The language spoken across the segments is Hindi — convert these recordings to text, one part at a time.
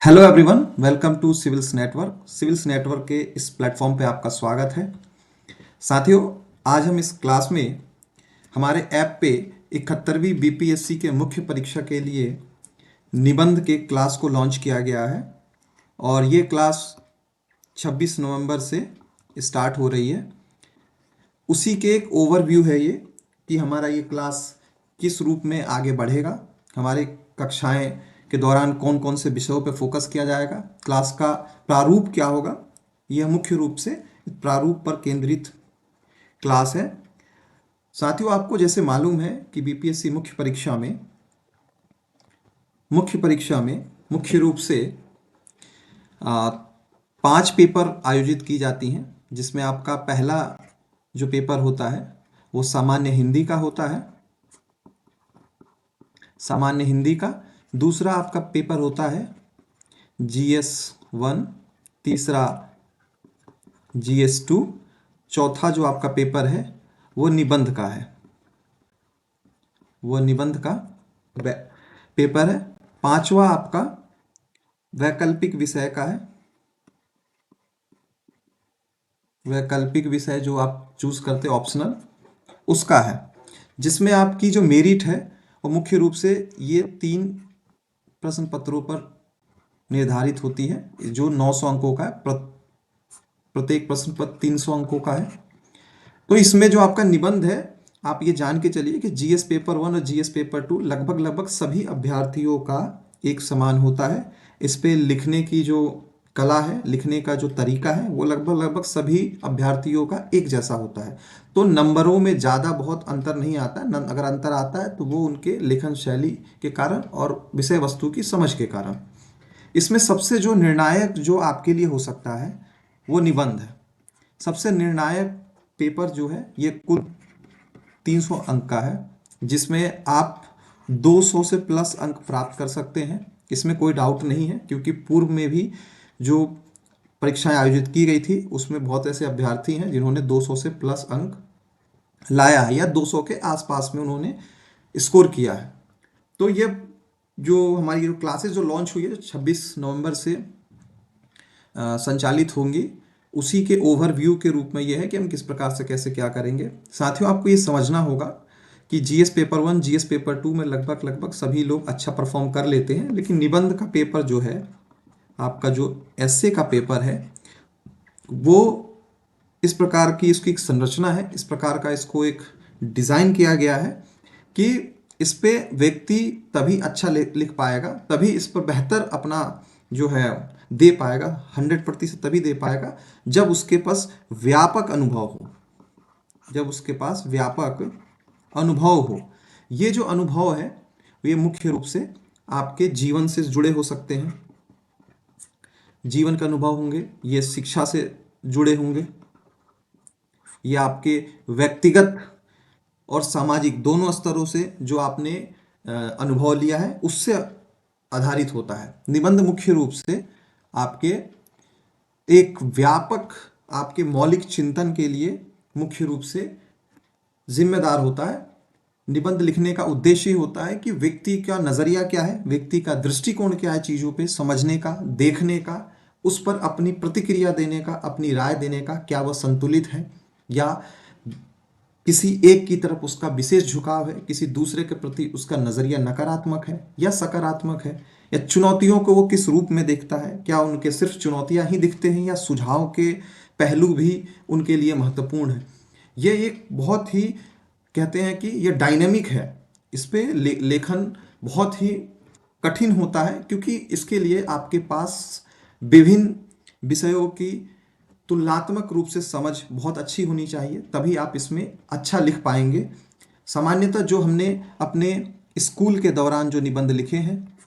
Hello everyone, welcome to civils network. Civils network के इस प्लेटफॉर्म पे आपका स्वागत है। साथियों, आज हम इस क्लास में हमारे ऐप पे 71वीं बीपीएससी के मुख्य परीक्षा के लिए निबंध के क्लास को लॉन्च किया गया है और ये क्लास 26 नवंबर से स्टार्ट हो रही है। उसी के एक ओवरव्यू है ये कि हमारा ये क्लास किस रूप में आगे बढ़ेगा, हमारे कक्षाएं के दौरान कौन कौन से विषयों पर फोकस किया जाएगा, क्लास का प्रारूप क्या होगा। यह मुख्य रूप से प्रारूप पर केंद्रित क्लास है। साथियों, आपको जैसे मालूम है कि बीपीएससी मुख्य परीक्षा में मुख्य रूप से 5 पेपर आयोजित की जाती हैं, जिसमें आपका पहला जो पेपर होता है वो सामान्य हिंदी का होता है। सामान्य हिंदी का दूसरा आपका पेपर होता है GS1, तीसरा GS2, चौथा जो आपका पेपर है वो निबंध का है, वो निबंध का पेपर है। पांचवा आपका वैकल्पिक विषय का है, वैकल्पिक विषय जो आप चूज करते ऑप्शनल उसका है, जिसमें आपकी जो मेरिट है वो मुख्य रूप से ये 3 प्रश्न पत्रों पर निर्धारित होती है, जो 900 अंकों का है। प्रत्येक प्रश्न पत्र 300 अंकों का है। तो इसमें जो आपका निबंध है, आप ये जान के चलिए कि जीएस पेपर 1 और जीएस पेपर 2 लगभग लगभग सभी अभ्यर्थियों का एक समान होता है। इस पे लिखने की जो कला है, लिखने का जो तरीका है, वो लगभग लगभग सभी अभ्यर्थियों का एक जैसा होता है। तो नंबरों में ज़्यादा बहुत अंतर नहीं आता। अगर अंतर आता है तो वो उनके लेखन शैली के कारण और विषय वस्तु की समझ के कारण। इसमें सबसे जो निर्णायक जो आपके लिए हो सकता है वो निबंध है। सबसे निर्णायक पेपर जो है ये कुल 300 अंक का है, जिसमें आप 200 से प्लस अंक प्राप्त कर सकते हैं। इसमें कोई डाउट नहीं है, क्योंकि पूर्व में भी जो परीक्षाएं आयोजित की गई थी उसमें बहुत ऐसे अभ्यर्थी हैं जिन्होंने 200 से प्लस अंक लाया है या 200 के आसपास में उन्होंने स्कोर किया है। तो ये जो हमारी जो क्लासेस जो लॉन्च हुई है, जो 26 नवंबर से संचालित होंगी, उसी के ओवरव्यू के रूप में यह है कि हम किस प्रकार से कैसे क्या करेंगे। साथियों, आपको ये समझना होगा कि जीएस पेपर 1, जीएस पेपर 2 में लगभग लगभग सभी लोग अच्छा परफॉर्म कर लेते हैं, लेकिन निबंध का पेपर जो है, आपका जो एस्से का पेपर है, वो इस प्रकार की इसकी एक संरचना है, इस प्रकार का इसको एक डिज़ाइन किया गया है कि इस पे व्यक्ति तभी अच्छा लिख पाएगा, तभी इस पर बेहतर अपना जो है दे पाएगा, 100% तभी दे पाएगा जब उसके पास व्यापक अनुभव हो, जब उसके पास व्यापक अनुभव हो। ये जो अनुभव है ये मुख्य रूप से आपके जीवन से जुड़े हो सकते हैं, जीवन का अनुभव होंगे, ये शिक्षा से जुड़े होंगे, ये आपके व्यक्तिगत और सामाजिक दोनों स्तरों से जो आपने अनुभव लिया है उससे आधारित होता है। निबंध मुख्य रूप से आपके एक व्यापक आपके मौलिक चिंतन के लिए मुख्य रूप से जिम्मेदार होता है। निबंध लिखने का उद्देश्य ही होता है कि व्यक्ति का नज़रिया क्या है, व्यक्ति का दृष्टिकोण क्या है, चीज़ों पे समझने का, देखने का, उस पर अपनी प्रतिक्रिया देने का, अपनी राय देने का, क्या वह संतुलित है या किसी एक की तरफ उसका विशेष झुकाव है, किसी दूसरे के प्रति उसका नज़रिया नकारात्मक है या सकारात्मक है, या चुनौतियों को वो किस रूप में देखता है, क्या उनके सिर्फ चुनौतियां ही दिखते हैं या सुझाव के पहलू भी उनके लिए महत्वपूर्ण है। ये एक बहुत ही कहते हैं कि ये डायनेमिक है। इस पे लेखन बहुत ही कठिन होता है, क्योंकि इसके लिए आपके पास विभिन्न विषयों की तुलनात्मक रूप से समझ बहुत अच्छी होनी चाहिए, तभी आप इसमें अच्छा लिख पाएंगे। सामान्यतः जो हमने अपने स्कूल के दौरान जो निबंध लिखे हैं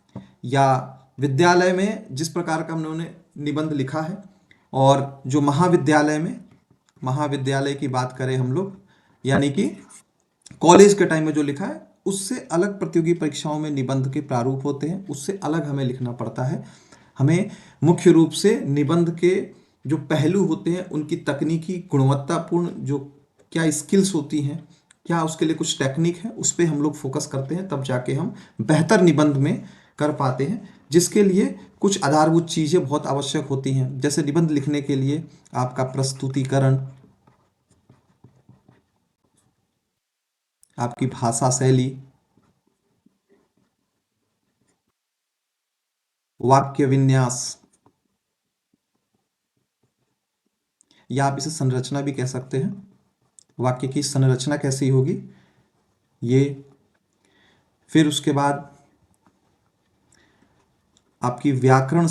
या विद्यालय में जिस प्रकार का हमने निबंध लिखा है, और जो महाविद्यालय की बात करें हम लोग, यानी कि कॉलेज के टाइम में जो लिखा है, उससे अलग प्रतियोगी परीक्षाओं में निबंध के प्रारूप होते हैं, उससे अलग हमें लिखना पड़ता है। हमें मुख्य रूप से निबंध के जो पहलू होते हैं, उनकी तकनीकी गुणवत्तापूर्ण जो क्या स्किल्स होती हैं, क्या उसके लिए कुछ टेक्निक है, उस पर हम लोग फोकस करते हैं, तब जाके हम बेहतर निबंध में कर पाते हैं। जिसके लिए कुछ आधारभूत चीजें बहुत आवश्यक होती हैं। जैसे निबंध लिखने के लिए आपका प्रस्तुतिकरण, आपकी भाषा शैली, वाक्य विन्यास, या आप इसे संरचना भी कह सकते हैं। वाक्य की संरचना कैसी होगी ये। फिर उसके बाद आपकी व्याकरण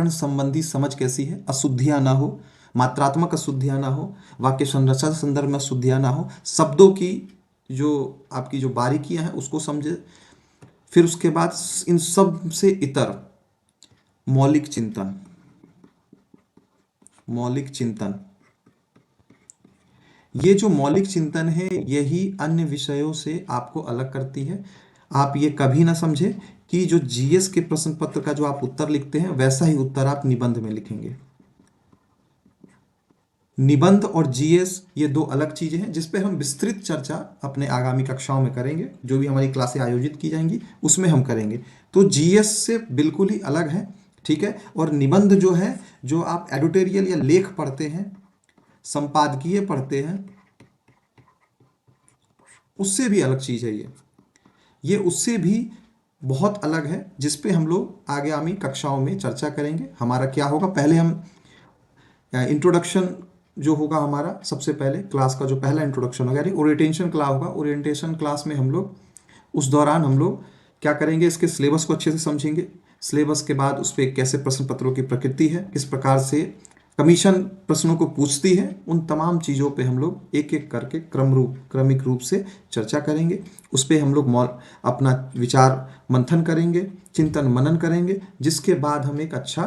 संबंधी समझ कैसी है, अशुद्धियां ना हो, मात्रात्मक अशुद्धियां ना हो, वाक्य संरचना संदर्भ में अशुद्धियां ना हो, शब्दों की जो आपकी जो बारीकियां हैं उसको समझे। फिर उसके बाद इन सब से इतर मौलिक चिंतन, मौलिक चिंतन, ये जो मौलिक चिंतन है यही अन्य विषयों से आपको अलग करती है। आप ये कभी ना समझे कि जो जीएस के प्रश्न पत्र का जो आप उत्तर लिखते हैं वैसा ही उत्तर आप निबंध में लिखेंगे। निबंध और जीएस ये दो अलग चीजें हैं जिस पे हम विस्तृत चर्चा अपने आगामी कक्षाओं में करेंगे। जो भी हमारी क्लासें आयोजित की जाएंगी उसमें हम करेंगे। तो जीएस से बिल्कुल ही अलग है, ठीक है। और निबंध जो है, जो आप एडिटोरियल या लेख पढ़ते हैं, संपादकीय पढ़ते हैं, उससे भी अलग चीज है ये उससे भी बहुत अलग है, जिस पे हम लोग आगामी कक्षाओं में चर्चा करेंगे। हमारा क्या होगा, पहले हम इंट्रोडक्शन जो होगा हमारा, सबसे पहले क्लास का जो पहला इंट्रोडक्शन होगा, यानी ओरिएंटेशन क्लास होगा। ओरिएंटेशन क्लास में हम लोग उस दौरान हम लोग क्या करेंगे, इसके सिलेबस को अच्छे से समझेंगे। सिलेबस के बाद उस पर कैसे प्रश्न पत्रों की प्रकृति है, किस प्रकार से कमीशन प्रश्नों को पूछती है, उन तमाम चीज़ों पे हम लोग एक एक करके क्रमिक रूप से चर्चा करेंगे। उस पर हम लोग अपना विचार मंथन करेंगे, चिंतन मनन करेंगे, जिसके बाद हम एक अच्छा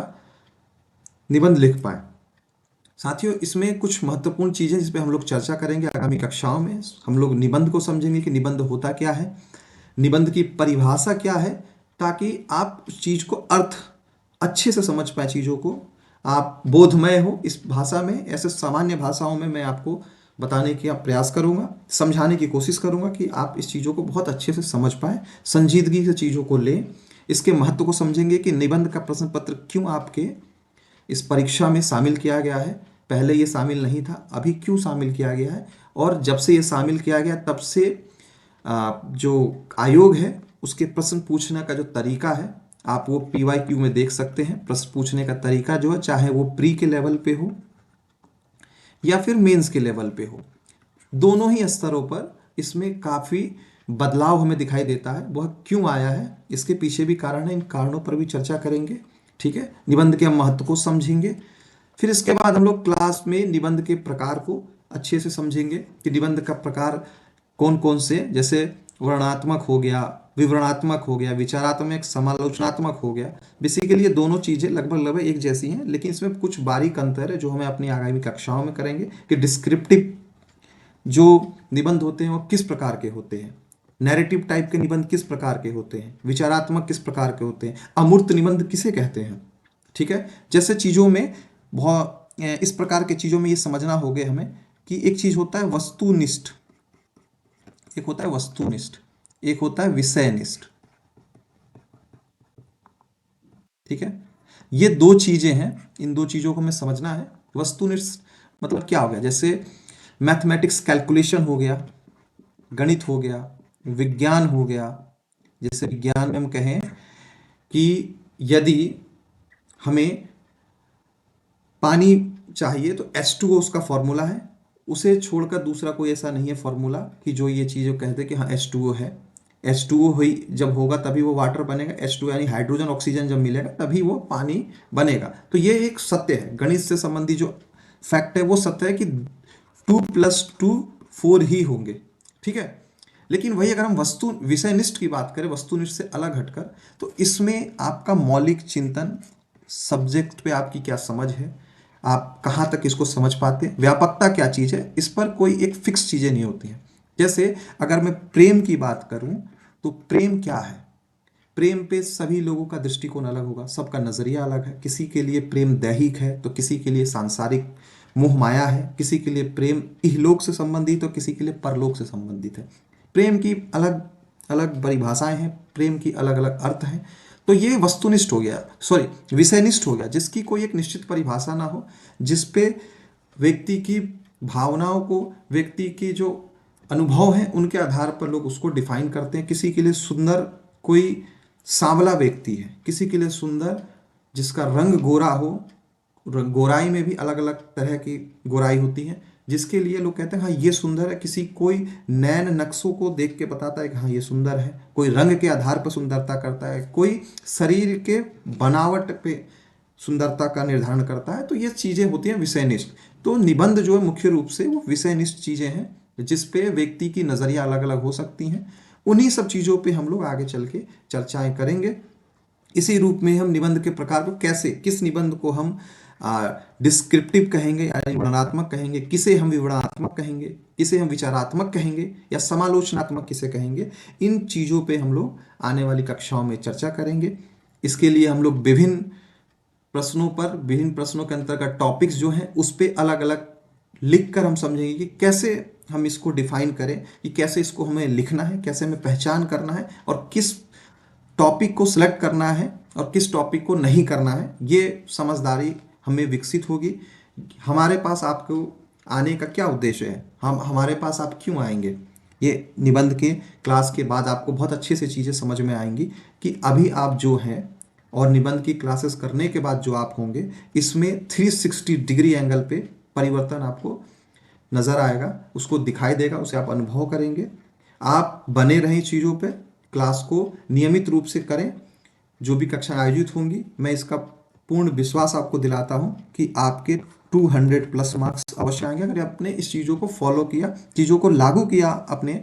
निबंध लिख पाए। साथियों, इसमें कुछ महत्वपूर्ण चीज़ें जिस पे हम लोग चर्चा करेंगे आगामी कक्षाओं में। हम लोग निबंध को समझेंगे कि निबंध होता क्या है, निबंध की परिभाषा क्या है, ताकि आप उस चीज़ को अर्थ अच्छे से समझ पाए, चीज़ों को आप बोधमय हो इस भाषा में। ऐसे सामान्य भाषाओं में मैं आपको बताने का प्रयास करूंगा, समझाने की कोशिश करूंगा कि आप इस चीज़ों को बहुत अच्छे से समझ पाए, संजीदगी से चीज़ों को लें, इसके महत्व को समझेंगे कि निबंध का प्रश्न पत्र क्यों आपके इस परीक्षा में शामिल किया गया है। पहले ये शामिल नहीं था, अभी क्यों शामिल किया गया है, और जब से ये शामिल किया गया तब से जो आयोग है उसके प्रश्न पूछने का जो तरीका है, आप वो PYQ में देख सकते हैं। प्रश्न पूछने का तरीका जो है, चाहे वो प्री के लेवल पे हो या फिर मेंस के लेवल पे हो, दोनों ही स्तरों पर इसमें काफ़ी बदलाव हमें दिखाई देता है। वह क्यों आया है, इसके पीछे भी कारण है, इन कारणों पर भी चर्चा करेंगे, ठीक है। निबंध के महत्व को समझेंगे। फिर इसके बाद हम लोग क्लास में निबंध के प्रकार को अच्छे से समझेंगे कि निबंध का प्रकार कौन कौन से, जैसे वर्णनात्मक हो गया, विवरणात्मक हो गया, विचारात्मक, समालोचनात्मक हो गया। बेसिकली ये दोनों चीज़ें लगभग एक जैसी हैं, लेकिन इसमें कुछ बारीक अंतर है जो हमें अपनी आगामी कक्षाओं में करेंगे कि डिस्क्रिप्टिव जो निबंध होते हैं वो किस प्रकार के होते हैं, नैरेटिव टाइप के निबंध किस प्रकार के होते हैं, विचारात्मक किस प्रकार के होते हैं, अमूर्त निबंध किसे कहते हैं, ठीक है। जैसे चीज़ों में बहुत इस प्रकार के चीज़ों में ये समझना होगा हमें कि एक चीज़ होता है वस्तुनिष्ठ, एक होता है वस्तुनिष्ठ, एक होता है विषयनिष्ठ, ठीक है। ये दो चीजें हैं, इन दो चीजों को हमें समझना है। वस्तुनिष्ठ मतलब क्या हो गया, जैसे मैथमेटिक्स कैलकुलेशन हो गया, गणित हो गया, विज्ञान हो गया। जैसे विज्ञान में हम कहें कि यदि हमें पानी चाहिए तो H2O उसका फॉर्मूला है, उसे छोड़कर दूसरा कोई ऐसा नहीं है फॉर्मूला कि जो ये चीज़ कहते कि हाँ H2O है। H2O हुई जब होगा तभी वो वाटर बनेगा। H2 यानी हाइड्रोजन ऑक्सीजन जब मिलेगा तभी वो पानी बनेगा। तो ये एक सत्य है, गणित से संबंधी जो फैक्ट है वो सत्य है कि 2+2 4 ही होंगे, ठीक है। लेकिन वही अगर हम वस्तु विषयनिष्ठ की बात करें, वस्तुनिष्ठ से अलग हटकर, तो इसमें आपका मौलिक चिंतन, सब्जेक्ट पे आपकी क्या समझ है, आप कहाँ तक इसको समझ पाते हैं, व्यापकता क्या चीज़ है, इस पर कोई एक फिक्स चीज़ें नहीं होती हैं। जैसे अगर मैं प्रेम की बात करूं तो प्रेम क्या है, प्रेम पे सभी लोगों का दृष्टिकोण अलग होगा, सबका नजरिया अलग है। किसी के लिए प्रेम दैहिक है तो किसी के लिए सांसारिक मोह माया है, किसी के लिए प्रेम इहलोक से संबंधित तो किसी के लिए परलोक से संबंधित है। प्रेम की अलग अलग परिभाषाएं हैं, प्रेम की अलग अलग अर्थ हैं। तो ये वस्तुनिष्ठ हो गया, सॉरी विषयनिष्ठ हो गया, जिसकी कोई एक निश्चित परिभाषा ना हो, जिस पे व्यक्ति की भावनाओं को, व्यक्ति की जो अनुभव हैं उनके आधार पर लोग उसको डिफाइन करते हैं। किसी के लिए सुंदर कोई सांवला व्यक्ति है, किसी के लिए सुंदर जिसका रंग गोरा हो, गोराई में भी अलग अलग तरह की गोराई होती है, जिसके लिए लोग कहते हैं हाँ ये सुंदर है। किसी कोई नैन नक्शों को देख के बताता है कि हाँ ये सुंदर है, कोई रंग के आधार पर सुंदरता करता है, कोई शरीर के बनावट पे सुंदरता का निर्धारण करता है। तो ये चीज़ें होती हैं विषयनिष्ठ। तो निबंध जो है मुख्य रूप से वो विषयनिष्ठ चीज़ें हैं, जिस पे व्यक्ति की नज़रिया अलग अलग हो सकती हैं। उन्हीं सब चीज़ों पे हम लोग आगे चल के चर्चाएं करेंगे। इसी रूप में हम निबंध के प्रकार को कैसे, किस निबंध को हम डिस्क्रिप्टिव कहेंगे यानी वर्णनात्मक कहेंगे, किसे हम विवरणात्मक कहेंगे, किसे हम विचारात्मक कहेंगे, या समालोचनात्मक किसे कहेंगे, इन चीज़ों पे हम लोग आने वाली कक्षाओं में चर्चा करेंगे। इसके लिए हम लोग विभिन्न प्रश्नों पर, विभिन्न प्रश्नों के अंतर्गत टॉपिक्स जो हैं उस पे अलग अलग लिख कर हम समझेंगे कि कैसे हम इसको डिफाइन करें, कि कैसे इसको हमें लिखना है, कैसे हमें पहचान करना है, और किस टॉपिक को सिलेक्ट करना है और किस टॉपिक को नहीं करना है। ये समझदारी हमें विकसित होगी। हमारे पास आपको आने का क्या उद्देश्य है, हम हमारे पास आप क्यों आएंगे, ये निबंध के क्लास के बाद आपको बहुत अच्छे से चीज़ें समझ में आएंगी कि अभी आप जो हैं और निबंध की क्लासेस करने के बाद जो आप होंगे, इसमें 360 डिग्री एंगल पे परिवर्तन आपको नज़र आएगा, उसको दिखाई देगा, उसे आप अनुभव करेंगे। आप बने रहें चीज़ों पे, क्लास को नियमित रूप से करें। जो भी कक्षा आयोजित होंगी, मैं इसका पूर्ण विश्वास आपको दिलाता हूं कि आपके 200 प्लस मार्क्स अवश्य आएंगे अगर आपने इस चीज़ों को फॉलो किया, चीज़ों को लागू किया अपने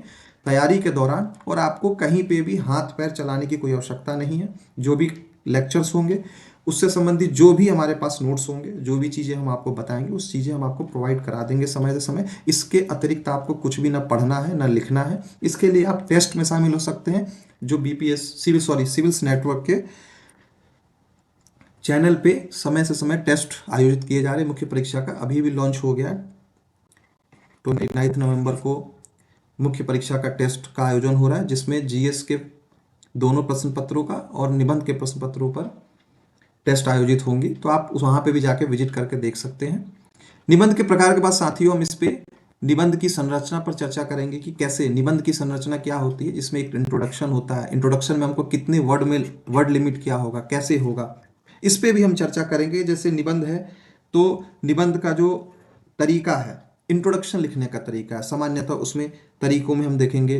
तैयारी के दौरान। और आपको कहीं पे भी हाथ पैर चलाने की कोई आवश्यकता नहीं है। जो भी लेक्चर्स होंगे, उससे संबंधित जो भी हमारे पास नोट्स होंगे, जो भी चीज़ें हम आपको बताएंगे, उस चीज़ें हम आपको प्रोवाइड करा देंगे समय से समय। इसके अतिरिक्त आपको कुछ भी ना पढ़ना है ना लिखना है। इसके लिए आप टेस्ट में शामिल हो सकते हैं, जो बीपीएस सिविल्स नेटवर्क के चैनल पे समय से समय टेस्ट आयोजित किए जा रहे हैं। मुख्य परीक्षा का अभी भी लॉन्च हो गया है, 29 नवंबर को मुख्य परीक्षा का टेस्ट का आयोजन हो रहा है, जिसमें जीएस के दोनों प्रश्न पत्रों का और निबंध के प्रश्न पत्रों पर टेस्ट आयोजित होंगी। तो आप वहाँ पे भी जाके विजिट करके देख सकते हैं। निबंध के प्रकार के बाद साथियों हम इस पे निबंध की संरचना पर चर्चा करेंगे कि कैसे निबंध की संरचना क्या होती है, जिसमें एक इंट्रोडक्शन होता है। इंट्रोडक्शन में हमको कितने वर्ड में वर्ड लिमिट क्या होगा, कैसे होगा, इस पे भी हम चर्चा करेंगे। जैसे निबंध है तो निबंध का जो तरीका है, इंट्रोडक्शन लिखने का तरीका है, सामान्यतः उसमें तरीकों में हम देखेंगे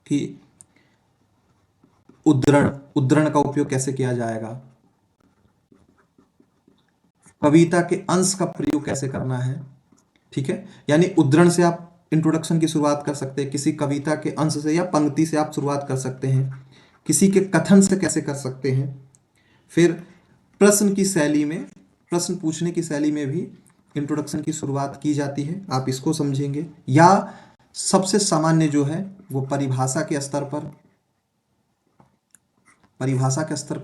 कि उद्धरण का उपयोग कैसे किया जाएगा, कविता के अंश का प्रयोग कैसे करना है, ठीक है। यानी उद्धरण से आप इंट्रोडक्शन की शुरुआत कर सकते हैं, किसी कविता के अंश से या पंक्ति से आप शुरुआत कर सकते हैं, किसी के कथन से कैसे कर सकते हैं। फिर प्रश्न की शैली में, प्रश्न पूछने की शैली में भी इंट्रोडक्शन की शुरुआत की जाती है, आप इसको समझेंगे। या सबसे सामान्य जो है वो परिभाषा के स्तर पर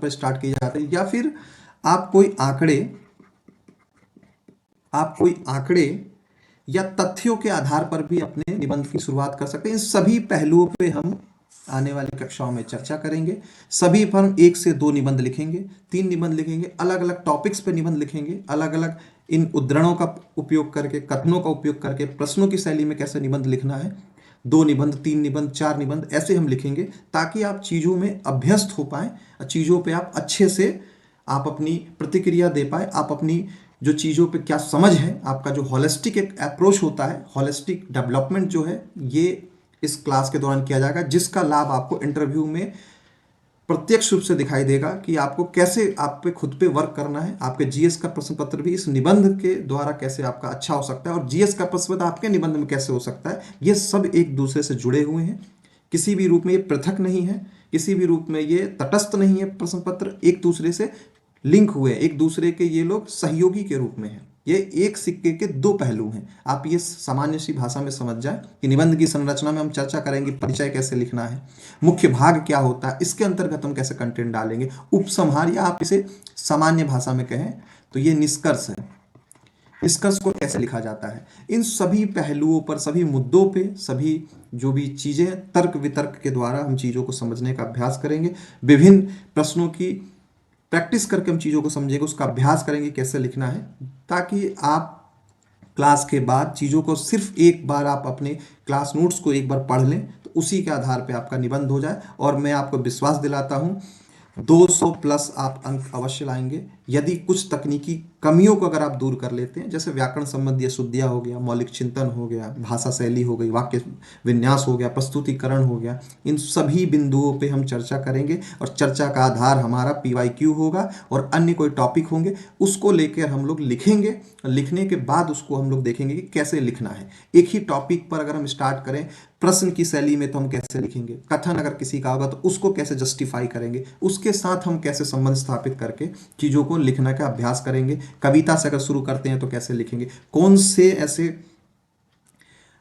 स्टार्ट की जाती है। या फिर आप कोई आंकड़े या तथ्यों के आधार पर भी अपने निबंध की शुरुआत कर सकते हैं। इन सभी पहलुओं पे हम आने वाली कक्षाओं में चर्चा करेंगे। सभी पर हम 1 से 2 निबंध लिखेंगे, 3 निबंध लिखेंगे, अलग अलग टॉपिक्स पे निबंध लिखेंगे, अलग अलग इन उद्धरणों का उपयोग करके, कथनों का उपयोग करके प्रश्नों की शैली में कैसे निबंध लिखना है। 2 निबंध, 3 निबंध, 4 निबंध ऐसे हम लिखेंगे, ताकि आप चीज़ों में अभ्यस्त हो पाएँ, चीज़ों पे आप अच्छे से आप अपनी प्रतिक्रिया दे पाए, आप अपनी जो चीज़ों पे क्या समझ है, आपका जो हॉलिस्टिक एक अप्रोच होता है, हॉलिस्टिक डेवलपमेंट जो है, ये इस क्लास के दौरान किया जाएगा, जिसका लाभ आपको इंटरव्यू में प्रत्यक्ष रूप से दिखाई देगा कि आपको कैसे आप पे खुद पे वर्क करना है। आपके जीएस का प्रश्न पत्र भी इस निबंध के द्वारा कैसे आपका अच्छा हो सकता है, और जीएस का प्रश्न पत्र आपके निबंध में कैसे हो सकता है। ये सब एक दूसरे से जुड़े हुए हैं, किसी भी रूप में ये पृथक नहीं है, किसी भी रूप में ये तटस्थ नहीं है। प्रश्न पत्र एक दूसरे से लिंक हुए, एक दूसरे के ये लोग सहयोगी के रूप में हैं। ये एक सिक्के के 2 पहलू हैं। आप ये सामान्य सी भाषा में समझ जाएं कि निबंध की संरचना में हम चर्चा करेंगे परिचय कैसे लिखना है, मुख्य भाग क्या होता है, इसके अंतर्गत हम कैसे कंटेंट डालेंगे, उपसंहार, या आप इसे सामान्य भाषा में कहें तो ये निष्कर्ष है। निष्कर्ष को कैसे लिखा जाता है, इन सभी पहलुओं पर, सभी मुद्दों पे, सभी जो भी चीजें तर्क वितर्क के द्वारा हम चीजों को समझने का अभ्यास करेंगे। विभिन्न प्रश्नों की प्रैक्टिस करके हम चीजों को समझेंगे, उसका अभ्यास करेंगे कैसे लिखना है, ताकि आप क्लास के बाद चीज़ों को सिर्फ एक बार आप अपने क्लास नोट्स को एक बार पढ़ लें तो उसी के आधार पे आपका निबंध हो जाए। और मैं आपको विश्वास दिलाता हूँ 200 प्लस आप अंक अवश्य लाएंगे। यदि कुछ तकनीकी कमियों को अगर आप दूर कर लेते हैं, जैसे व्याकरण संबंधी अशुद्धियाँ हो गया, मौलिक चिंतन हो गया, भाषा शैली हो गई, वाक्य विन्यास हो गया, प्रस्तुतिकरण हो गया, इन सभी बिंदुओं पे हम चर्चा करेंगे और चर्चा का आधार हमारा PYQ होगा और अन्य कोई टॉपिक होंगे, उसको लेकर हम लोग लिखेंगे। लिखने के बाद उसको हम लोग देखेंगे कि कैसे लिखना है। एक ही टॉपिक पर अगर हम स्टार्ट करें प्रश्न की शैली में तो हम कैसे लिखेंगे, कथन अगर किसी का होगा तो उसको कैसे जस्टिफाई करेंगे, उसके साथ हम कैसे संबंध स्थापित करके चीज़ों को लिखने का अभ्यास करेंगे। कविता से अगर शुरू करते हैं तो कैसे लिखेंगे, कौन से ऐसे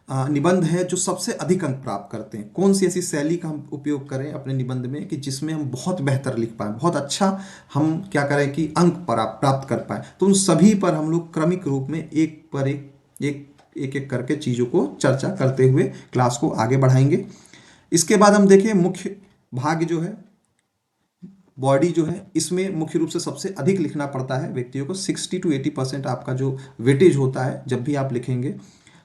निबंध है जो सबसे अधिक अंक प्राप्त करते हैं, कौन सी ऐसी शैली का हम उपयोग करें अपने निबंध में कि जिसमें हम बहुत बेहतर लिख पाएँ, बहुत अच्छा हम क्या करें कि अंक प्राप्त कर पाएँ। तो उन सभी पर हम लोग क्रमिक रूप में एक पर एक एक करके चीज़ों को चर्चा करते हुए क्लास को आगे बढ़ाएंगे। इसके बाद हम देखें मुख्य भाग जो है, बॉडी जो है, इसमें मुख्य रूप से सबसे अधिक लिखना पड़ता है व्यक्तियों को। 60 to 80% आपका जो वेटेज होता है जब भी आप लिखेंगे,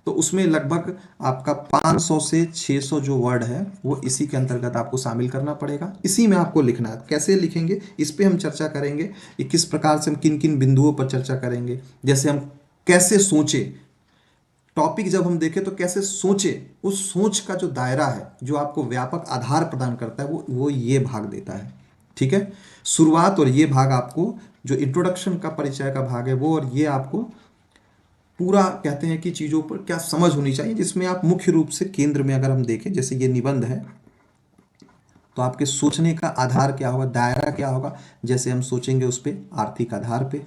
तो उसमें लगभग आपका 500 से 600 जो वर्ड है वो इसी के अंतर्गत आपको शामिल करना पड़ेगा। इसी में आपको लिखना है। कैसे लिखेंगे इस पे हम चर्चा करेंगे कि किस प्रकार से हम किन किन बिंदुओं पर चर्चा करेंगे। जैसे हम कैसे सोचें, टॉपिक जब हम देखें तो कैसे सोचे, उस सोच का जो दायरा है जो आपको व्यापक आधार प्रदान करता है वो ये भाग देता है। ठीक है, शुरुआत और ये भाग आपको जो इंट्रोडक्शन का परिचय का भाग है वो, और ये आपको पूरा कहते हैं कि चीज़ों पर क्या समझ होनी चाहिए, जिसमें आप मुख्य रूप से केंद्र में अगर हम देखें जैसे ये निबंध है तो आपके सोचने का आधार क्या होगा, दायरा क्या होगा। जैसे हम सोचेंगे उस पर आर्थिक आधार पे,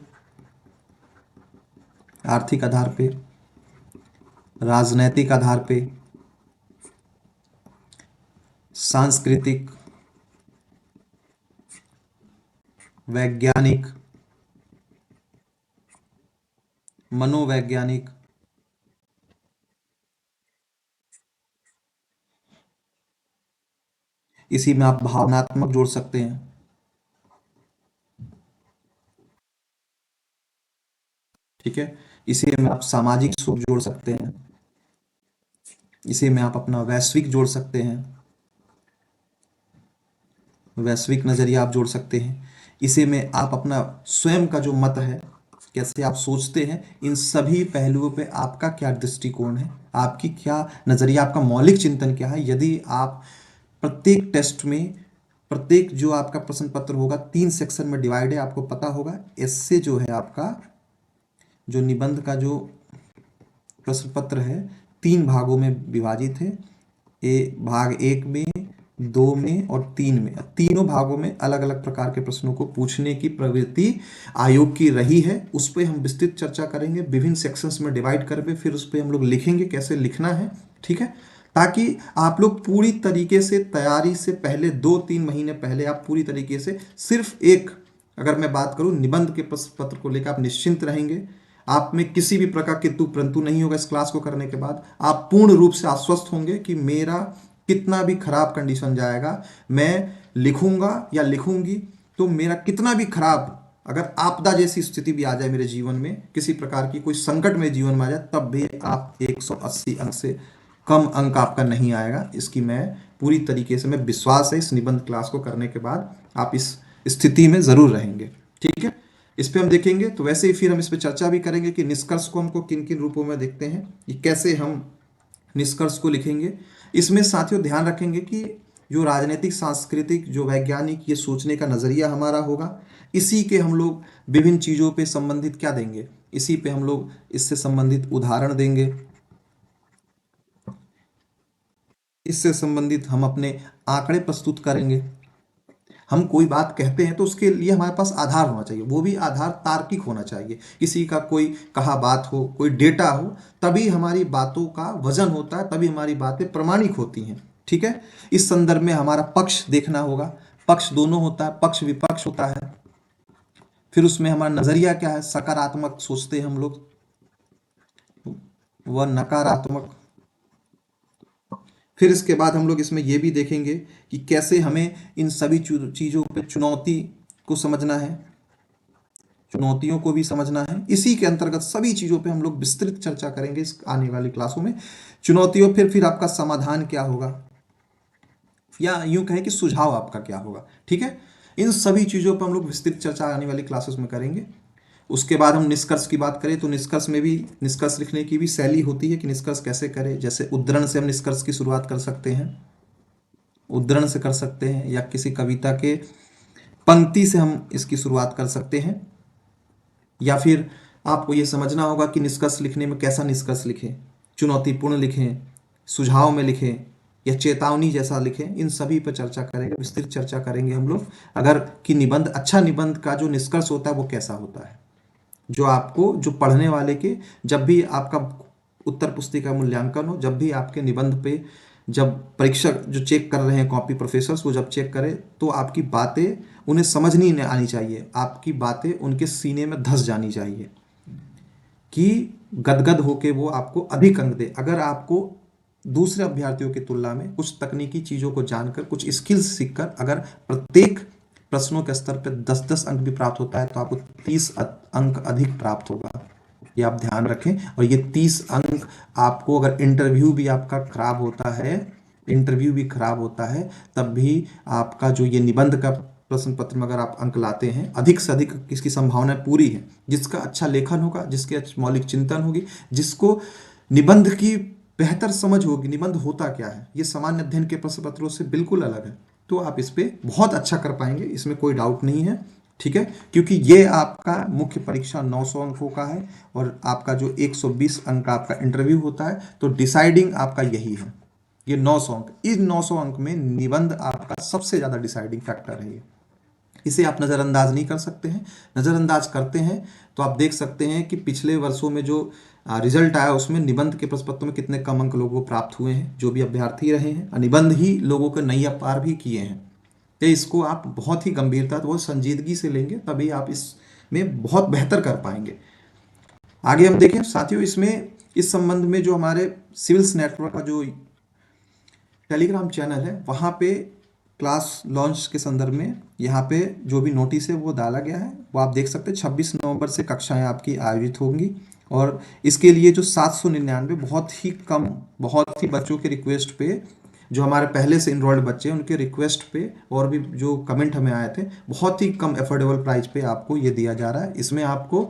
आर्थिक आधार पे, राजनैतिक आधार पे, सांस्कृतिक, वैज्ञानिक, मनोवैज्ञानिक, इसी में आप भावनात्मक जोड़ सकते हैं। ठीक है, इसी में आप सामाजिक सुख जोड़ सकते हैं, इसी में आप अपना वैश्विक जोड़ सकते हैं, वैश्विक नजरिया आप जोड़ सकते हैं। इसी में आप अपना स्वयं का जो मत है, कैसे आप सोचते हैं, इन सभी पहलुओं पे आपका क्या दृष्टिकोण है, आपकी क्या नजरिया, आपका मौलिक चिंतन क्या है। यदि आप प्रत्येक टेस्ट में, प्रत्येक जो आपका प्रश्न पत्र होगा 3 सेक्शन में डिवाइड है, आपको पता होगा। इससे जो है आपका जो निबंध का जो प्रश्न पत्र है 3 भागों में विभाजित है। भाग 1 में, 2 में और 3 में, तीनों भागों में अलग अलग प्रकार के प्रश्नों को पूछने की प्रवृत्ति आयोग की रही है। उस पर हम विस्तृत चर्चा करेंगे, विभिन्न सेक्शंस में डिवाइड करके फिर उस पर हम लोग लिखेंगे कैसे लिखना है। ठीक है, ताकि आप लोग पूरी तरीके से तैयारी से पहले 2-3 महीने पहले आप पूरी तरीके से सिर्फ एक, अगर मैं बात करूं निबंध के प्रश्न पत्र को लेकर आप निश्चिंत रहेंगे। आप में किसी भी प्रकार के तू परंतु नहीं होगा। इस क्लास को करने के बाद आप पूर्ण रूप से आश्वस्त होंगे कि मेरा कितना भी खराब कंडीशन जाएगा, मैं लिखूंगा या लिखूंगी तो मेरा कितना भी खराब, अगर आपदा जैसी स्थिति भी आ जाए मेरे जीवन में, किसी प्रकार की कोई संकट मेरे जीवन में आ जाए, तब भी आप 180 अंक से कम अंक आपका नहीं आएगा। इसकी मैं पूरी तरीके से, मैं विश्वास है इस निबंध क्लास को करने के बाद आप इस स्थिति में जरूर रहेंगे। ठीक है, इस पे हम देखेंगे। तो वैसे ही फिर हम इस पे चर्चा भी करेंगे कि निष्कर्ष को हमको किन किन रूपों में देखते हैं, कि कैसे हम निष्कर्ष को लिखेंगे। इसमें साथियों ध्यान रखेंगे कि जो राजनीतिक, सांस्कृतिक, जो वैज्ञानिक ये सोचने का नजरिया हमारा होगा, इसी के हम लोग विभिन्न चीजों पे संबंधित क्या देंगे, इसी पे हम लोग इससे संबंधित उदाहरण देंगे, इससे संबंधित हम अपने आंकड़े प्रस्तुत करेंगे। हम कोई बात कहते हैं तो उसके लिए हमारे पास आधार होना चाहिए, वो भी आधार तार्किक होना चाहिए। किसी का कोई कहा बात हो, कोई डेटा हो, तभी हमारी बातों का वजन होता है, तभी हमारी बातें प्रमाणिक होती हैं। ठीक है, इस संदर्भ में हमारा पक्ष देखना होगा। पक्ष दोनों होता है, पक्ष विपक्ष होता है। फिर उसमें हमारा नजरिया क्या है, सकारात्मक सोचते हैं हम लोग, व नकारात्मक। फिर इसके बाद हम लोग इसमें ये भी देखेंगे कि कैसे हमें इन सभी चीज़ों पे चुनौती को समझना है, चुनौतियों को भी समझना है। इसी के अंतर्गत सभी चीज़ों पे हम लोग विस्तृत चर्चा करेंगे इस आने वाली क्लासों में। चुनौतियों, फिर आपका समाधान क्या होगा, या यूं कहें कि सुझाव आपका क्या होगा। ठीक है, इन सभी चीज़ों पर हम लोग विस्तृत चर्चा आने वाली क्लासेस में करेंगे। उसके बाद हम निष्कर्ष की बात करें तो निष्कर्ष में भी, निष्कर्ष लिखने की भी शैली होती है कि निष्कर्ष कैसे करें। जैसे उद्धरण से हम निष्कर्ष की शुरुआत कर सकते हैं, उद्धरण से कर सकते हैं, या किसी कविता के पंक्ति से हम इसकी शुरुआत कर सकते हैं। या फिर आपको ये समझना होगा कि निष्कर्ष लिखने में कैसा निष्कर्ष लिखें, चुनौतीपूर्ण लिखें, सुझाव में लिखें, या चेतावनी जैसा लिखें। इन सभी पर चर्चा करेंगे, विस्तृत चर्चा करेंगे हम लोग। अगर कि निबंध, अच्छा निबंध का जो निष्कर्ष होता है वो कैसा होता है, जो आपको, जो पढ़ने वाले के, जब भी आपका उत्तर पुस्तिका मूल्यांकन हो, जब भी आपके निबंध पे, जब परीक्षक जो चेक कर रहे हैं, कॉपी प्रोफेसर्स वो जब चेक करें, तो आपकी बातें उन्हें समझ नहीं आनी चाहिए, आपकी बातें उनके सीने में धस जानी चाहिए कि गदगद होके वो आपको अधिक अंक दे। अगर आपको दूसरे अभ्यर्थियों की तुलना में कुछ तकनीकी चीज़ों को जानकर, कुछ स्किल्स सीखकर, अगर प्रत्येक प्रश्नों के स्तर पर 10-10 अंक भी प्राप्त होता है तो आपको 30 अंक अधिक प्राप्त होगा। ये आप ध्यान रखें। और ये 30 अंक आपको, अगर इंटरव्यू भी आपका खराब होता है, इंटरव्यू भी खराब होता है, तब भी आपका जो ये निबंध का प्रश्न पत्र में अगर आप अंक लाते हैं, अधिक से अधिक इसकी संभावना पूरी है। जिसका अच्छा लेखन होगा, जिसके मौलिक चिंतन होगी, जिसको निबंध की बेहतर समझ होगी, निबंध होता क्या है, ये सामान्य अध्ययन के प्रश्न पत्रों से बिल्कुल अलग है, तो आप इस पे बहुत अच्छा कर पाएंगे, इसमें कोई डाउट नहीं है। ठीक है, क्योंकि ये आपका मुख्य परीक्षा 900 अंकों का है और आपका जो 120 अंक का आपका इंटरव्यू होता है, तो डिसाइडिंग आपका यही है, ये 900 अंक। इन 900 अंक में निबंध आपका सबसे ज़्यादा डिसाइडिंग फैक्टर है। इसे आप नज़रअंदाज नहीं कर सकते हैं। नज़रअंदाज करते हैं तो आप देख सकते हैं कि पिछले वर्षों में जो रिजल्ट आया उसमें निबंध के प्रश्न पत्रों में कितने कम अंक लोगों को प्राप्त हुए हैं, जो भी अभ्यर्थी रहे हैं। निबंध ही लोगों को नैया पार भी किए हैं। तो इसको आप बहुत ही गंभीरता, बहुत संजीदगी से लेंगे, तभी आप इसमें बहुत बेहतर कर पाएंगे। आगे हम देखें साथियों, इसमें इस संबंध में जो हमारे सिविल्स नेटवर्क का जो टेलीग्राम चैनल है, वहाँ पे क्लास लॉन्च के संदर्भ में यहाँ पे जो भी नोटिस है वो डाला गया है, वो आप देख सकते हैं। 26 नवंबर से कक्षाएं आपकी आयोजित होंगी और इसके लिए जो 799 बहुत ही कम, बहुत ही बच्चों के रिक्वेस्ट पे, जो हमारे पहले से इनरोल्ड बच्चे हैं उनके रिक्वेस्ट पे और भी जो कमेंट हमें आए थे, बहुत ही कम अफोर्डेबल प्राइस पे आपको ये दिया जा रहा है। इसमें आपको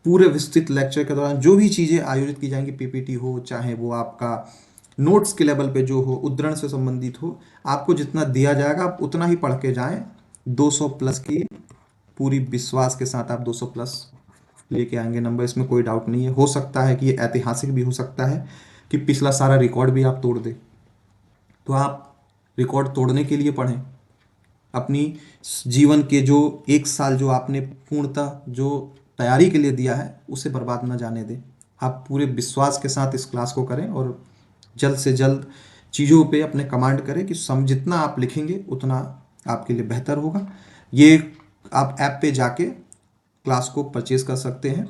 पूरे विस्तृत लेक्चर के दौरान जो भी चीज़ें आयोजित की जाएंगी, पीपीटी हो, चाहे वो आपका नोट्स के लेवल पे जो हो, उद्धरण से संबंधित हो, आपको जितना दिया जाएगा आप उतना ही पढ़ के जाएं। 200 प्लस की पूरी विश्वास के साथ आप 200 प्लस लेके आएंगे नंबर, इसमें कोई डाउट नहीं है। हो सकता है कि ये ऐतिहासिक भी हो सकता है कि पिछला सारा रिकॉर्ड भी आप तोड़ दें, तो आप रिकॉर्ड तोड़ने के लिए पढ़ें। अपनी जीवन के जो 1 साल जो आपने पूर्णतः जो तैयारी के लिए दिया है उसे बर्बाद न जाने दें। आप पूरे विश्वास के साथ इस क्लास को करें और जल्द से जल्द चीज़ों पे अपने कमांड करें कि जितना आप लिखेंगे उतना आपके लिए बेहतर होगा। ये आप ऐप पे जाके क्लास को परचेज कर सकते हैं।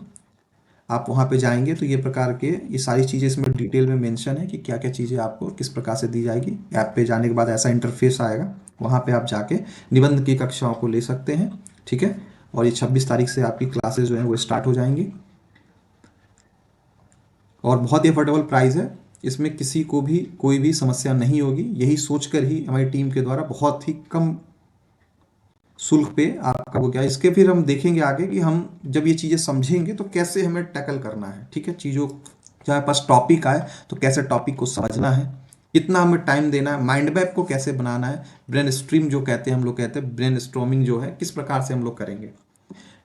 आप वहाँ पे जाएंगे तो ये प्रकार के, ये सारी चीज़ें इसमें डिटेल में मेंशन है कि क्या क्या चीज़ें आपको किस प्रकार से दी जाएगी। ऐप पे जाने के बाद ऐसा इंटरफेस आएगा, वहाँ पे आप जाके निबंध की कक्षाओं को ले सकते हैं। ठीक है, और ये 26 तारीख से आपकी क्लासेज जो हैं वो स्टार्ट हो जाएंगी और बहुत ही अफोर्डेबल प्राइस है। इसमें किसी को भी कोई भी समस्या नहीं होगी। यही सोचकर ही हमारी टीम के द्वारा बहुत ही कम शुल्क पे आपका वो क्या, इसके फिर हम देखेंगे आगे कि हम जब ये चीज़ें समझेंगे तो कैसे हमें टैकल करना है। ठीक है, चीज़ों चाहे पास टॉपिक आए तो कैसे टॉपिक को समझना है, कितना हमें टाइम देना है, माइंड मैप को कैसे बनाना है, ब्रेन स्ट्रीम जो कहते हैं हम लोग कहते हैं, ब्रेन स्ट्रॉमिंग जो है किस प्रकार से हम लोग करेंगे,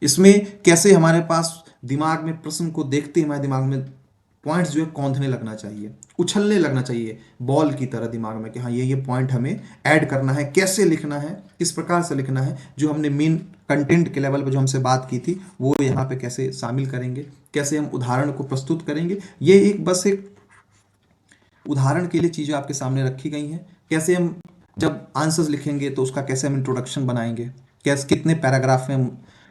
इसमें कैसे हमारे पास दिमाग में प्रश्न को देखते हमारे दिमाग में पॉइंट्स जो है कौंधने लगना चाहिए, उछलने लगना चाहिए बॉल की तरह दिमाग में कि हाँ ये पॉइंट हमें ऐड करना है, कैसे लिखना है, किस प्रकार से लिखना है। जो हमने मेन कंटेंट के लेवल पर जो हमसे बात की थी वो यहाँ पे कैसे शामिल करेंगे, कैसे हम उदाहरण को प्रस्तुत करेंगे। ये एक बस एक उदाहरण के लिए चीज़ें आपके सामने रखी गई हैं। कैसे हम जब आंसर्स लिखेंगे तो उसका कैसे हम इंट्रोडक्शन बनाएंगे, कैसे कितने पैराग्राफ में हम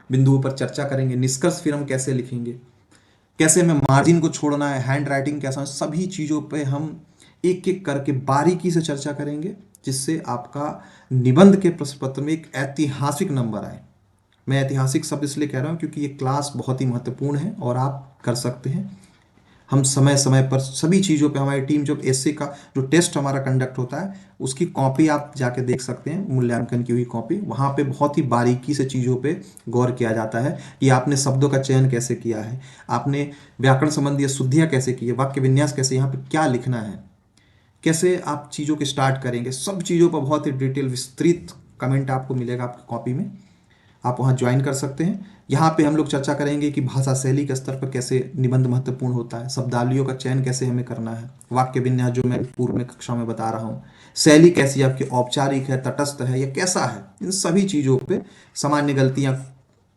बिंदुओं पर चर्चा करेंगे, निष्कर्ष फिर हम कैसे लिखेंगे, कैसे हमें मार्जिन को छोड़ना है, हैंड राइटिंग कैसा है, सभी चीज़ों पे हम एक एक करके बारीकी से चर्चा करेंगे, जिससे आपका निबंध के प्रश्न पत्र में एक ऐतिहासिक नंबर आए। मैं ऐतिहासिक शब्द इसलिए कह रहा हूँ क्योंकि ये क्लास बहुत ही महत्वपूर्ण है और आप कर सकते हैं। हम समय समय पर सभी चीज़ों पे, हमारी टीम जब एसए का जो टेस्ट हमारा कंडक्ट होता है उसकी कॉपी आप जाके देख सकते हैं, मूल्यांकन की हुई कॉपी। वहाँ पे बहुत ही बारीकी से चीज़ों पे गौर किया जाता है कि आपने शब्दों का चयन कैसे किया है, आपने व्याकरण संबंधी शुद्धियाँ कैसे की है, वाक्य विन्यास कैसे, यहाँ पे क्या लिखना है, कैसे आप चीज़ों के स्टार्ट करेंगे, सब चीज़ों पर बहुत ही डिटेल विस्तृत कमेंट आपको मिलेगा आपकी कॉपी में। आप वहाँ ज्वाइन कर सकते हैं। यहाँ पे हम लोग चर्चा करेंगे कि भाषा शैली के स्तर पर कैसे निबंध महत्वपूर्ण होता है, शब्दावलियों का चयन कैसे हमें करना है, वाक्य विन्यास जो मैं पूर्व में कक्षा में बता रहा हूँ, शैली कैसी आपकी, औपचारिक है, तटस्थ है या कैसा है, इन सभी चीज़ों पे सामान्य गलतियाँ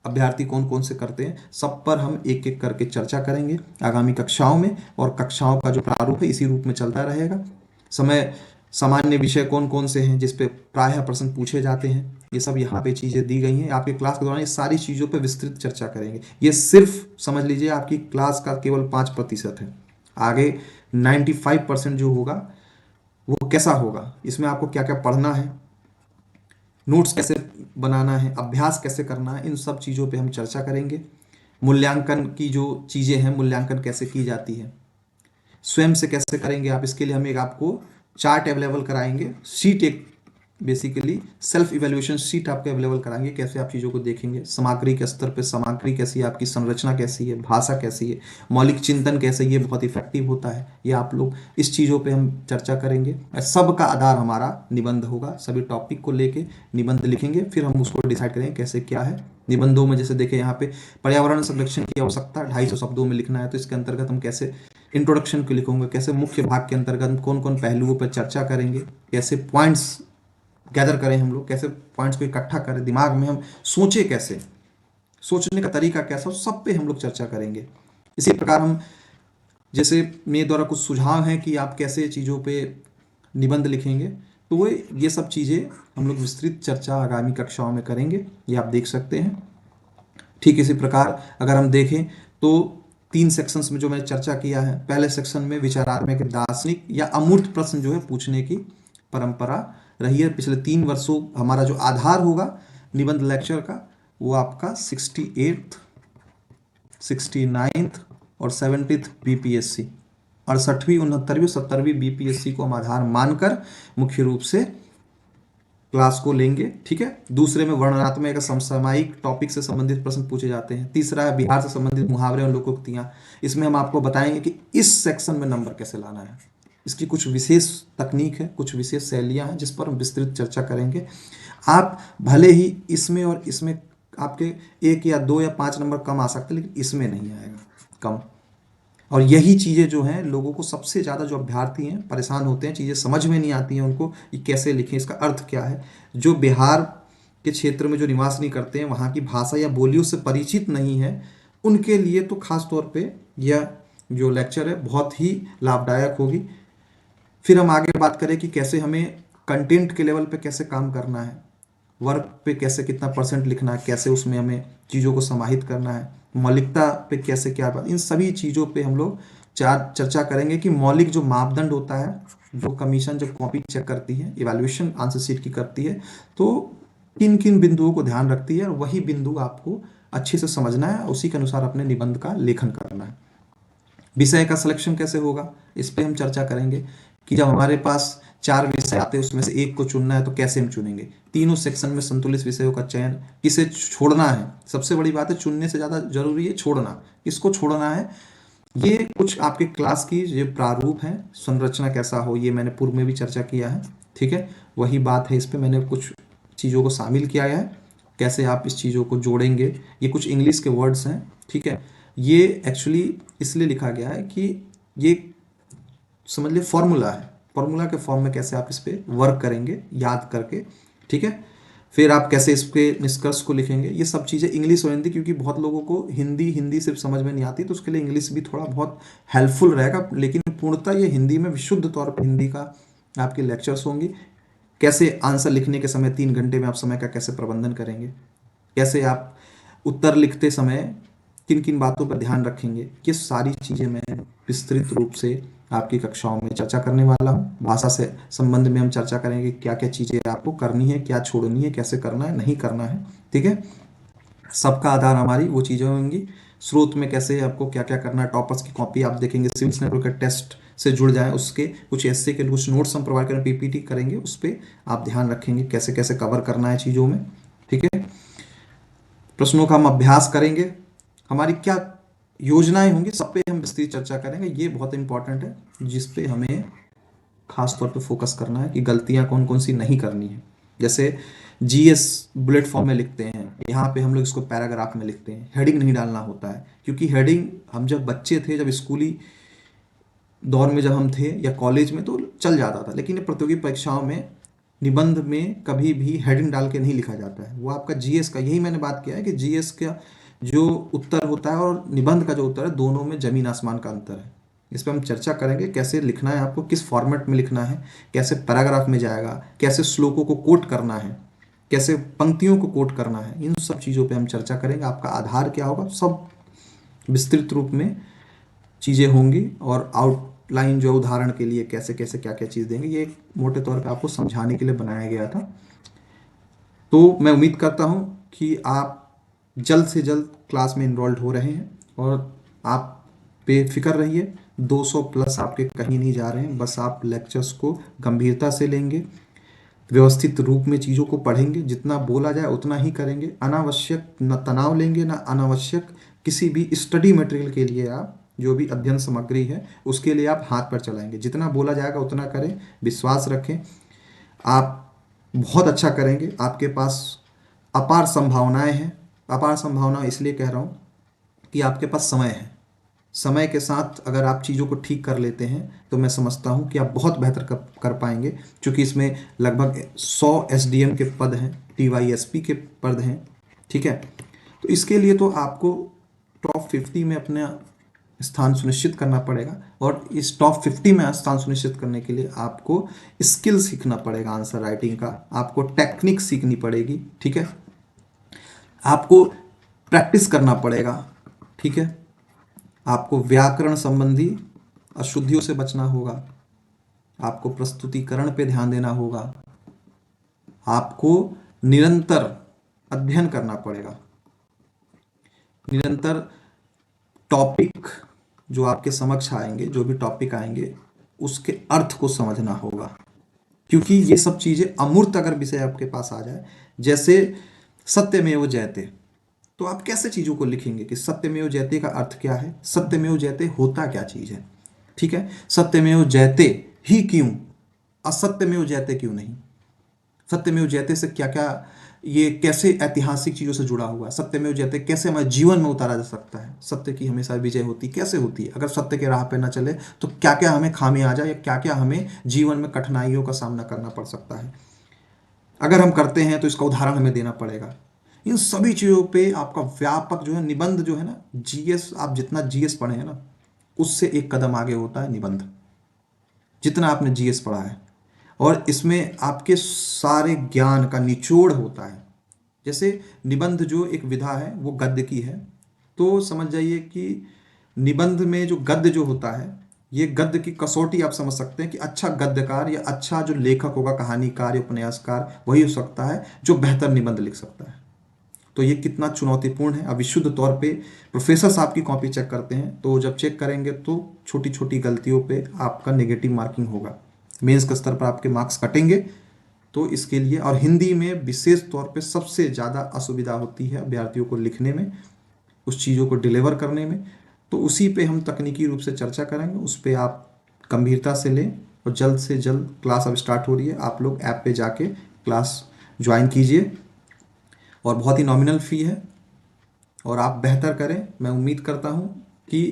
अभ्यर्थी कौन कौन से करते हैं, सब पर हम एक एक करके चर्चा करेंगे आगामी कक्षाओं में। और कक्षाओं का जो प्रारूप है इसी रूप में चलता रहेगा। समय सामान्य विषय कौन कौन से हैं जिस पे प्रायः प्रश्न पूछे जाते हैं, ये सब यहाँ पे चीज़ें दी गई हैं। आपके क्लास के दौरान ये सारी चीज़ों पे विस्तृत चर्चा करेंगे। ये सिर्फ समझ लीजिए आपकी क्लास का केवल 5% है। आगे 95% जो होगा वो कैसा होगा, इसमें आपको क्या क्या पढ़ना है, नोट्स कैसे बनाना है, अभ्यास कैसे करना है, इन सब चीज़ों पे हम चर्चा करेंगे। मूल्यांकन की जो चीज़ें हैं, मूल्यांकन कैसे की जाती है, स्वयं से कैसे करेंगे आप, इसके लिए हम एक आपको चार्ट अवेलेबल कराएंगे, शीट एक बेसिकली सेल्फ इवेल्युएशन शीट आपको अवेलेबल कराएंगे, कैसे आप चीज़ों को देखेंगे, सामग्री के स्तर पे सामग्री कैसी है, आपकी संरचना कैसी है, भाषा कैसी है, मौलिक चिंतन कैसे ये बहुत इफेक्टिव होता है, ये आप लोग इस चीज़ों पे हम चर्चा करेंगे। सब का आधार हमारा निबंध होगा, सभी टॉपिक को लेके निबंध लिखेंगे, फिर हम उसको डिसाइड करेंगे कैसे क्या है। निबंधों में जैसे देखें यहाँ पे पर्यावरण संरक्षण की आवश्यकता 250 शब्दों में लिखना है, तो इसके अंतर्गत हम कैसे इंट्रोडक्शन को लिखूंगा, कैसे मुख्य भाग के अंतर्गत हम कौन कौन पहलुओं पर चर्चा करेंगे, कैसे पॉइंट्स गैदर करें हम लोग, कैसे पॉइंट्स को इकट्ठा करें दिमाग में, हम सोचे कैसे, सोचने का तरीका कैसा, सब पे हम लोग चर्चा करेंगे। इसी प्रकार हम जैसे मेरे द्वारा कुछ सुझाव हैं कि आप कैसे चीज़ों पे निबंध लिखेंगे, तो वो ये सब चीज़ें हम लोग विस्तृत चर्चा आगामी कक्षाओं में करेंगे, ये आप देख सकते हैं। ठीक इसी प्रकार अगर हम देखें तो 3 सेक्शंस में जो मैंने चर्चा किया है, पहले सेक्शन में विचारात्मक दार्शनिक या अमूर्त प्रश्न जो है पूछने की परंपरा रही है पिछले 3 वर्षों। हमारा जो आधार होगा निबंध लेक्चर का वो आपका 68th 69th और 70th बीपीएससी, 68वीं 69वीं 70वीं बीपीएससी को हम आधार मानकर मुख्य रूप से क्लास को लेंगे। ठीक है। दूसरे में वर्णनात्मक समसामयिक टॉपिक से संबंधित प्रश्न पूछे जाते हैं। तीसरा है बिहार से संबंधित मुहावरे और लोकोक्तियां। इसमें हम आपको बताएंगे कि इस सेक्शन में नंबर कैसे लाना है, इसकी कुछ विशेष तकनीक है, कुछ विशेष शैलियां हैं जिस पर हम विस्तृत चर्चा करेंगे। आप भले ही इसमें और इसमें आपके 1 या 2 या 5 नंबर कम आ सकते हैं, लेकिन इसमें नहीं आएगा कम। और यही चीज़ें जो हैं लोगों को सबसे ज़्यादा, जो अभ्यर्थी हैं परेशान होते हैं, चीज़ें समझ में नहीं आती हैं उनको, ये कैसे लिखें, इसका अर्थ क्या है। जो बिहार के क्षेत्र में जो निवास नहीं करते हैं, वहाँ की भाषा या बोलियों से परिचित नहीं है, उनके लिए तो खास तौर पे यह जो लेक्चर है बहुत ही लाभदायक होगी। फिर हम आगे बात करें कि कैसे हमें कंटेंट के लेवल पे कैसे काम करना है, वर्क पे कैसे कितना % लिखना है, कैसे उसमें हमें चीज़ों को समाहित करना है, मौलिकता पे कैसे क्या बात, इन सभी चीज़ों पे हम लोग चर्चा करेंगे कि मौलिक जो मापदंड होता है, जो कमीशन जब कॉपी चेक करती है, इवैल्यूएशन आंसर शीट की करती है, तो किन किन बिंदुओं को ध्यान रखती है, और वही बिंदु आपको अच्छे से समझना है, उसी के अनुसार अपने निबंध का लेखन करना है। विषय का सिलेक्शन कैसे होगा, इस पे हम चर्चा करेंगे कि जब हमारे पास 4 विषय आते हैं उसमें से एक को चुनना है तो कैसे हम चुनेंगे। तीनों सेक्शन में संतुलित विषयों का चयन, किसे छोड़ना है, सबसे बड़ी बात है चुनने से ज़्यादा जरूरी है छोड़ना, किसको छोड़ना है। ये कुछ आपके क्लास की ये प्रारूप है, संरचना कैसा हो ये मैंने पूर्व में भी चर्चा किया है। ठीक है, वही बात है, इस पर मैंने कुछ चीज़ों को शामिल किया है, कैसे आप इस चीज़ों को जोड़ेंगे। ये कुछ इंग्लिश के वर्ड्स हैं। ठीक है, ये एक्चुअली इसलिए लिखा गया है कि ये समझ लिए फॉर्मूला है, फॉर्मूला के फॉर्म में कैसे आप इस पर वर्क करेंगे याद करके। ठीक है, फिर आप कैसे इसके निष्कर्ष को लिखेंगे, ये सब चीज़ें इंग्लिश और हिंदी, क्योंकि बहुत लोगों को हिंदी सिर्फ समझ में नहीं आती, तो उसके लिए इंग्लिश भी थोड़ा बहुत हेल्पफुल रहेगा, लेकिन पूर्णतः ये हिंदी में विशुद्ध तौर पर हिंदी का आपके लेक्चर्स होंगे। कैसे आंसर लिखने के समय 3 घंटे में आप समय का कैसे प्रबंधन करेंगे, कैसे आप उत्तर लिखते समय किन किन बातों पर ध्यान रखेंगे, ये सारी चीज़ें मैं विस्तृत रूप से आपकी कक्षाओं में चर्चा करने वाला हूँ। भाषा से संबंध में हम चर्चा करेंगे क्या क्या चीज़ें आपको करनी है, क्या छोड़नी है, कैसे करना है, नहीं करना है। ठीक है, सबका आधार हमारी वो चीज़ें होंगी। स्रोत में कैसे आपको क्या क्या करना है, टॉपर्स की कॉपी आप देखेंगे, सिविल स्नाइपर का टेस्ट से जुड़ जाए, उसके कुछ ऐसे के कुछ नोट्स हम प्रोवाइड करें, पीपीटी करेंगे, उस पर आप ध्यान रखेंगे कैसे कैसे कवर करना है चीज़ों में। ठीक है, प्रश्नों का हम अभ्यास करेंगे, हमारी क्या योजनाएं होंगी, सब पे हम विस्तृत चर्चा करेंगे। ये बहुत इंपॉर्टेंट है जिस पे हमें खास तौर पे फोकस करना है कि गलतियां कौन कौन सी नहीं करनी है। जैसे जीएस बुलेट फॉर्म में लिखते हैं, यहाँ पे हम लोग इसको पैराग्राफ में लिखते हैं, हेडिंग नहीं डालना होता है, क्योंकि हेडिंग हम जब बच्चे थे, जब स्कूली दौर में जब हम थे या कॉलेज में तो चल जाता था, लेकिन ये प्रतियोगी परीक्षाओं में निबंध में कभी भी हेडिंग डाल के नहीं लिखा जाता है। वो आपका जीएस का, यही मैंने बात किया है कि जीएस का जो उत्तर होता है और निबंध का जो उत्तर है, दोनों में जमीन आसमान का अंतर है। इस पर हम चर्चा करेंगे, कैसे लिखना है आपको, किस फॉर्मेट में लिखना है, कैसे पैराग्राफ में जाएगा, कैसे श्लोकों को कोट करना है, कैसे पंक्तियों को कोट करना है, इन सब चीज़ों पे हम चर्चा करेंगे। आपका आधार क्या होगा, सब विस्तृत रूप में चीज़ें होंगी, और आउटलाइन जो उदाहरण के लिए कैसे कैसे क्या क्या चीज़ देंगे, ये एक मोटे तौर पे आपको समझाने के लिए बनाया गया था। तो मैं उम्मीद करता हूँ कि आप जल्द से जल्द क्लास में इनरोल्ड हो रहे हैं, और आप बेफिक्र रहिए, 200 प्लस आपके कहीं नहीं जा रहे हैं। बस आप लेक्चर्स को गंभीरता से लेंगे, व्यवस्थित रूप में चीज़ों को पढ़ेंगे, जितना बोला जाए उतना ही करेंगे, अनावश्यक न तनाव लेंगे ना अनावश्यक किसी भी स्टडी मटेरियल के लिए आप जो भी अध्ययन सामग्री है उसके लिए आप हाथ पर चलाएंगे। जितना बोला जाएगा उतना करें, विश्वास रखें, आप बहुत अच्छा करेंगे। आपके पास अपार संभावनाएं हैं। अपार संभावना इसलिए कह रहा हूँ कि आपके पास समय है। समय के साथ अगर आप चीज़ों को ठीक कर लेते हैं तो मैं समझता हूँ कि आप बहुत बेहतर कर पाएंगे, क्योंकि इसमें लगभग 100 एसडीएम के पद हैं, टीवाईएसपी के पद हैं। ठीक है, तो इसके लिए तो आपको टॉप 50 में अपना स्थान सुनिश्चित करना पड़ेगा, और इस टॉप 50 में स्थान सुनिश्चित करने के लिए आपको स्किल सीखना पड़ेगा, आंसर राइटिंग का, आपको टेक्निक सीखनी पड़ेगी। ठीक है, आपको प्रैक्टिस करना पड़ेगा। ठीक है, आपको व्याकरण संबंधी अशुद्धियों से बचना होगा, आपको प्रस्तुतिकरण पे ध्यान देना होगा, आपको निरंतर अध्ययन करना पड़ेगा, निरंतर टॉपिक जो आपके समक्ष आएंगे, जो भी टॉपिक आएंगे उसके अर्थ को समझना होगा, क्योंकि ये सब चीज़ें अमूर्त अगर विषय आपके पास आ जाए, जैसे सत्यमेव जयते, तो आप कैसे चीज़ों को लिखेंगे कि सत्यमेव जयते का अर्थ क्या है, सत्यमेव जयते होता क्या चीज़ है। ठीक है, सत्यमेव जयते ही क्यों, असत्यमेव जयते क्यों नहीं, सत्यमेव जयते से क्या क्या, ये कैसे ऐतिहासिक चीज़ों से जुड़ा हुआ है, सत्यमेव जयते कैसे हमारे जीवन में उतारा जा सकता है, सत्य की हमेशा विजय होती कैसे होती है, अगर सत्य के राह पे ना चले तो क्या क्या हमें खामी आ जाए, या क्या क्या हमें जीवन में कठिनाइयों का सामना करना पड़ सकता है, अगर हम करते हैं तो इसका उदाहरण हमें देना पड़ेगा। इन सभी चीज़ों पे आपका व्यापक जो है निबंध जो है ना, जीएस, आप जितना जीएस पढ़े हैं ना उससे एक कदम आगे होता है निबंध, जितना आपने जीएस पढ़ा है, और इसमें आपके सारे ज्ञान का निचोड़ होता है। जैसे निबंध जो एक विधा है वो गद्य की है, तो समझ जाइए कि निबंध में जो गद्य जो होता है, ये गद्य की कसौटी आप समझ सकते हैं कि अच्छा गद्यकार या अच्छा जो लेखक होगा, कहानीकार या उपन्यासकार, वही हो सकता है जो बेहतर निबंध लिख सकता है। तो ये कितना चुनौतीपूर्ण है। अब विशुद्ध तौर पे प्रोफेसर साहब की कॉपी चेक करते हैं, तो जब चेक करेंगे तो छोटी छोटी गलतियों पे आपका नेगेटिव मार्किंग होगा, मेंस के स्तर पर आपके मार्क्स कटेंगे। तो इसके लिए, और हिंदी में विशेष तौर पे सबसे ज़्यादा असुविधा होती है अभ्यर्थियों को लिखने में, उस चीज़ों को डिलीवर करने में, तो उसी पे हम तकनीकी रूप से चर्चा करेंगे, उस पर आप गंभीरता से लें, और जल्द से जल्द क्लास अब स्टार्ट हो रही है, आप लोग ऐप पे जाके क्लास ज्वाइन कीजिए, और बहुत ही नॉमिनल फ़ी है, और आप बेहतर करें। मैं उम्मीद करता हूँ कि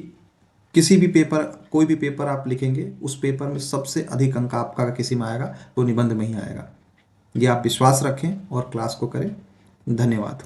किसी भी पेपर, कोई भी पेपर आप लिखेंगे, उस पेपर में सबसे अधिक अंक आपका किसी में आएगा तो निबंध में ही आएगा। ये आप विश्वास रखें और क्लास को करें। धन्यवाद।